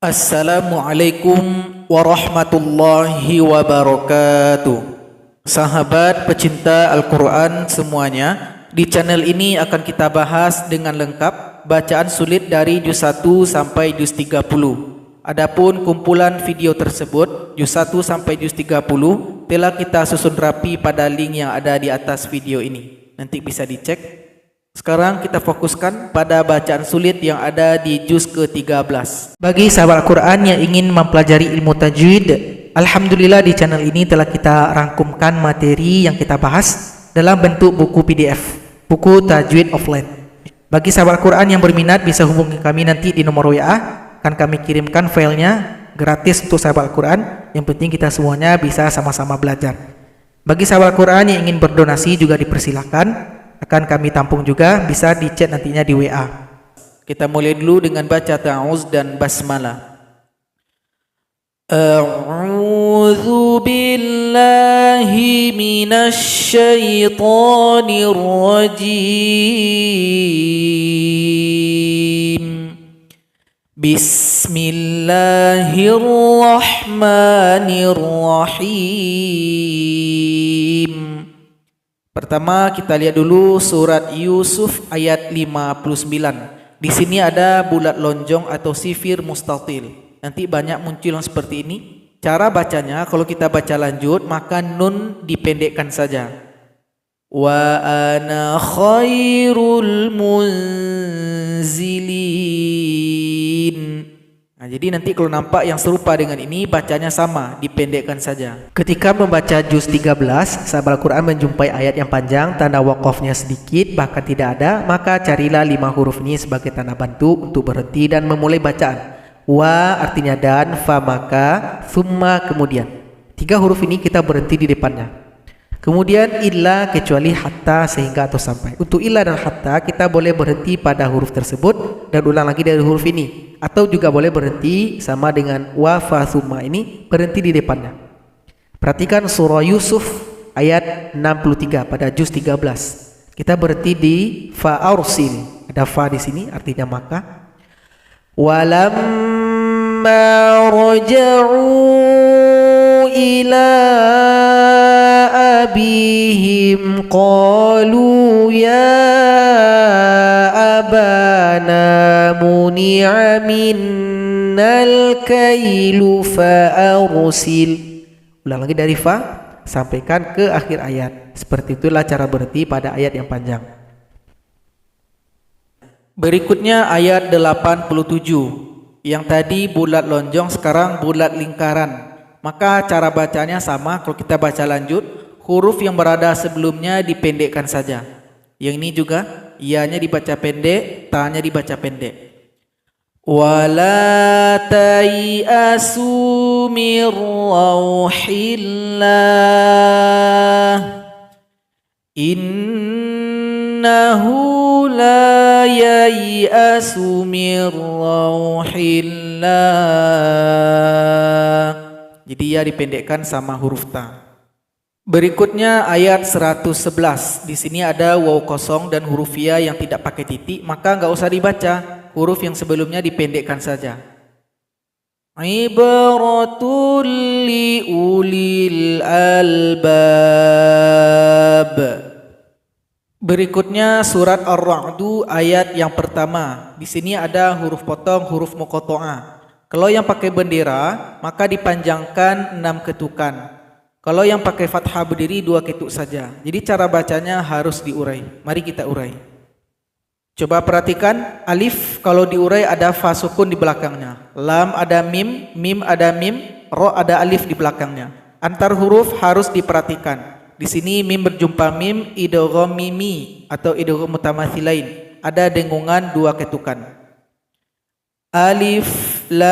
Assalamualaikum warahmatullahi wabarakatuh. Sahabat pecinta Al-Quran semuanya, di channel ini akan kita bahas dengan lengkap bacaan sulit dari juz 1 sampai juz 30. Adapun kumpulan video tersebut juz 1 sampai juz 30 telah kita susun rapi pada link yang ada di atas video ini. Nanti bisa dicek. Sekarang kita fokuskan pada bacaan sulit yang ada di juz ke-13. Bagi sahabat Al-Quran yang ingin mempelajari ilmu tajwid, alhamdulillah di channel ini telah kita rangkumkan materi yang kita bahas dalam bentuk buku PDF, buku Tajwid Offline. Bagi sahabat Al-Quran yang berminat bisa hubungi kami nanti di nomor WA, akan kami kirimkan filenya gratis untuk sahabat Al-Quran. Yang penting kita semuanya bisa sama-sama belajar. Bagi sahabat Al-Quran yang ingin berdonasi juga dipersilakan, akan kami tampung juga, bisa di chat nantinya di WA. Kita mulai dulu dengan baca ta'awuz dan basmalah. A'udzu billahi minasy syaithanir rajim. Bismillahirrahmanirrahim. Pertama kita lihat dulu surat Yusuf ayat 59. Di sini ada bulat lonjong atau sifir mustatil. Nanti banyak muncul yang seperti ini. Cara bacanya kalau kita baca lanjut maka nun dipendekkan saja. Wa ana khairul munzilin. Nah, jadi nanti kalau nampak yang serupa dengan ini bacanya sama, dipendekkan saja. Ketika membaca juz 13, sahabat Al-Quran menjumpai ayat yang panjang, tanda waqafnya sedikit, bahkan tidak ada, maka carilah 5 huruf ini sebagai tanda bantu untuk berhenti dan memulai bacaan. Wa artinya dan, fa maka, thumma kemudian. 3 huruf ini kita berhenti di depannya. Kemudian illa kecuali hatta sehingga atau sampai. Untuk illa dan hatta kita boleh berhenti pada huruf tersebut dan ulang lagi dari huruf ini. Atau juga boleh berhenti sama dengan wa fa thumma ini, berhenti di depannya. Perhatikan surah Yusuf ayat 63 pada juz 13. Kita berhenti di fa arsil. Ada fa di sini artinya maka. Walamma raja'u ila abihim qalu ya abana muni'a minnal kailu fa arsil. Ulang lagi dari fa sampaikan ke akhir ayat. Seperti itulah cara berhenti pada ayat yang panjang. Berikutnya ayat 87. Yang tadi bulat lonjong, sekarang bulat lingkaran. Maka cara bacanya sama. Kalau kita baca lanjut, huruf yang berada sebelumnya dipendekkan saja. Yang ini juga ianya dibaca pendek, ta-nya dibaca pendek. Wala tayasu mir rauhillah innahu la yayasu mir rauhillah. Jadi ya dipendekkan sama huruf ta. Berikutnya ayat 111. Di sini ada waw kosong dan huruf ya yang tidak pakai titik, maka enggak usah dibaca. Huruf yang sebelumnya dipendekkan saja. Ibaratul li ulil albab. Berikutnya surat Ar-Ra'du ayat yang pertama. Di sini ada huruf potong, huruf muqatta'ah. Kalau yang pakai bendera, maka dipanjangkan 6 ketukan. Kalau yang pakai fathah berdiri 2 ketuk saja. Jadi cara bacanya harus diurai. Mari kita urai. Coba perhatikan, alif kalau diurai ada fa sukun di belakangnya. Lam ada mim, mim ada mim, ro ada alif di belakangnya. Antar huruf harus diperhatikan. Di sini mim berjumpa mim, idgham mimi atau idgham mutamathilain. Ada dengungan 2 ketukan. Alif lam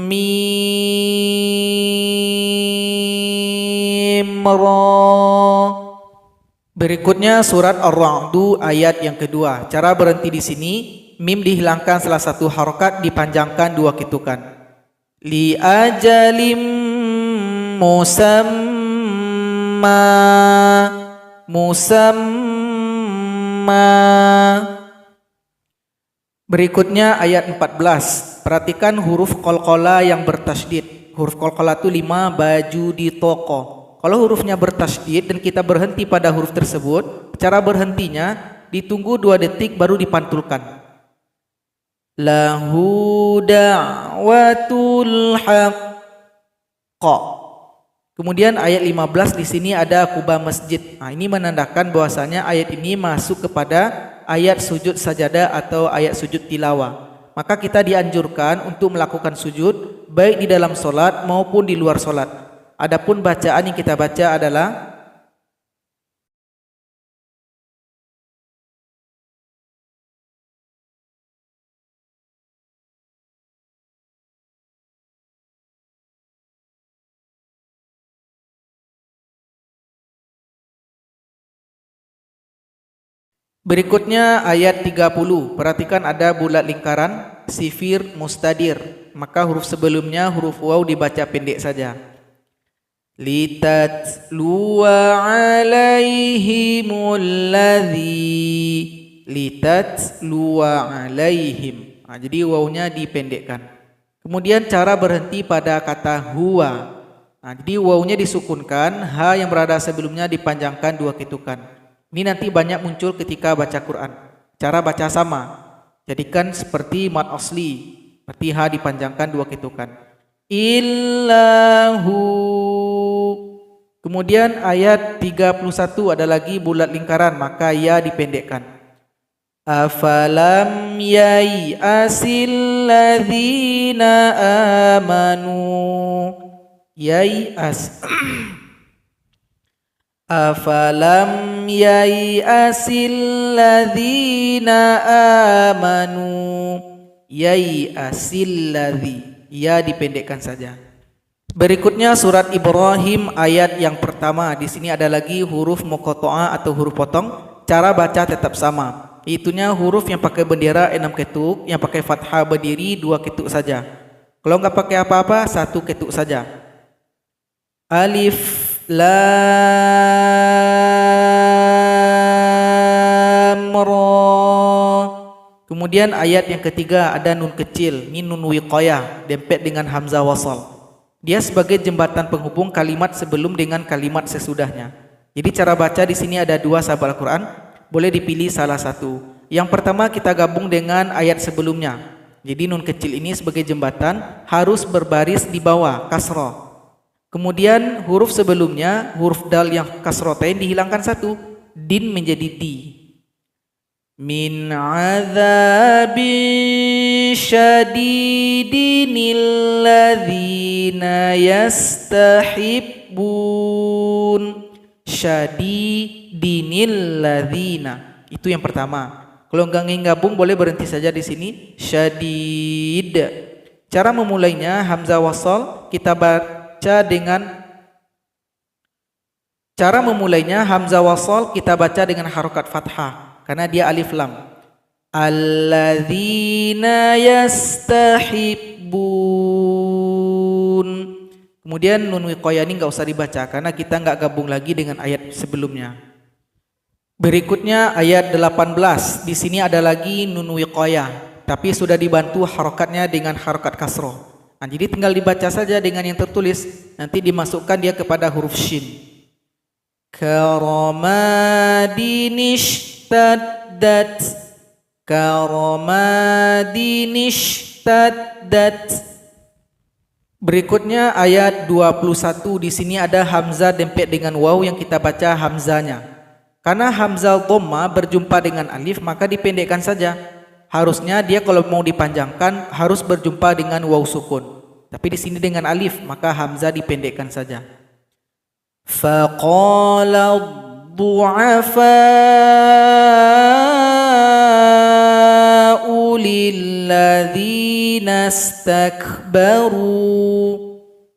mim ra. Berikutnya surat Ar-Ra'du ayat yang kedua. Cara berhenti di sini, mim dihilangkan salah satu harokat, dipanjangkan 2 ketukan. Li ajalim musamma Berikutnya ayat 14. Perhatikan huruf qalqalah yang bertasydid. Huruf qalqalah itu 5, baju di toko. Kalau hurufnya bertasydid dan kita berhenti pada huruf tersebut, cara berhentinya ditunggu 2 detik baru dipantulkan. Lahu da'watul haqq. Kemudian ayat 15 di sini ada kubah masjid. Nah, ini menandakan bahwasanya ayat ini masuk kepada ayat sujud sajadah atau ayat sujud tilawah. Maka kita dianjurkan untuk melakukan sujud baik di dalam solat maupun di luar solat. Adapun bacaan yang kita baca adalah berikutnya ayat 30. Perhatikan ada bulat lingkaran, sifir, mustadir. Maka huruf sebelumnya huruf waw dibaca pendek saja. Litatluwa alaihimul ladzi. Litatluwa alaihim. Nah, jadi wawnya dipendekkan. Kemudian cara berhenti pada kata huwa. Nah, jadi wawnya disukunkan, ha yang berada sebelumnya dipanjangkan 2 ketukan. Ini nanti banyak muncul ketika baca Quran. Cara baca sama. Jadikan seperti mad asli. Seperti ha dipanjangkan 2 ketukan. Illahu. Kemudian ayat 31 ada lagi bulat lingkaran, maka ya dipendekkan. Afalam yai asil ladzina amanu. Yai as. Afalam yai'asil ladzina amanu. Yai'asil ladzi. Ya dipendekkan saja. Berikutnya surat Ibrahim ayat yang pertama. Di sini ada lagi huruf muqatta'ah atau huruf potong. Cara baca tetap sama. Itunya huruf yang pakai bendera 6 ketuk, yang pakai fathah berdiri 2 ketuk saja. Kalau enggak pakai apa-apa 1 ketuk saja. Alif Lam Ra. Kemudian ayat yang ketiga ada nun kecil, ini nun wiqayah, dempet dengan hamzah wasal. Dia sebagai jembatan penghubung kalimat sebelum dengan kalimat sesudahnya. Jadi cara baca di sini ada 2 sahabat Al-Quran, boleh dipilih salah satu. Yang pertama kita gabung dengan ayat sebelumnya. Jadi nun kecil ini sebagai jembatan harus berbaris di bawah kasrah. Kemudian huruf sebelumnya, huruf dal yang kasrotain dihilangkan 1, din menjadi di. Min azabin syadidinil ladzina yastahibbun. Syadidinil ladzina. Itu yang pertama. Kalau enggak ingin gabung boleh berhenti saja di sini. Syadid. Cara memulainya hamzah wasal kita hamzah wasal kita baca dengan harokat fathah karena dia alif lam. Alladzina yastahibbun. Kemudian nun wiqayah ini enggak usah dibaca karena kita enggak gabung lagi dengan ayat sebelumnya. Berikutnya ayat 18. Di sini ada lagi nun wiqayah tapi sudah dibantu harokatnya dengan harokat kasroh. Nah, jadi tinggal dibaca saja dengan yang tertulis. Nanti dimasukkan dia kepada huruf shin. Karamadinishtadat. Karamadinishtadat. Berikutnya ayat 21. Di sini ada hamzah dempet dengan waw yang kita baca hamzahnya. Karena hamzah dhamma berjumpa dengan alif maka dipendekkan saja. Harusnya dia kalau mau dipanjangkan harus berjumpa dengan waw sukun. Tapi di sini dengan alif maka hamzah dipendekkan saja. Faqala du'afa'u lilladzina istakbaru.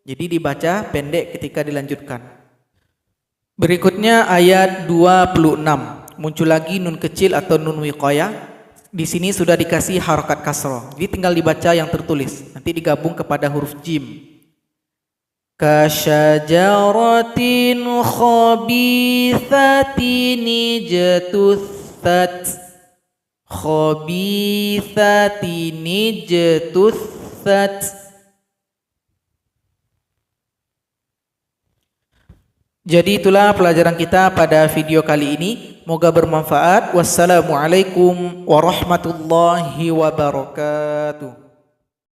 Jadi dibaca pendek ketika dilanjutkan. Berikutnya ayat 26. Muncul lagi nun kecil atau nun wiqayah. Di sini sudah dikasih harokat kasroh. Jadi tinggal dibaca yang tertulis. Nanti digabung kepada huruf jim. Kasyajaratin khabithatin jatuth jatussat, khabithatini jatussat. Jadi itulah pelajaran kita pada video kali ini. Moga bermanfaat. Wassalamualaikum warahmatullahi wabarakatuh.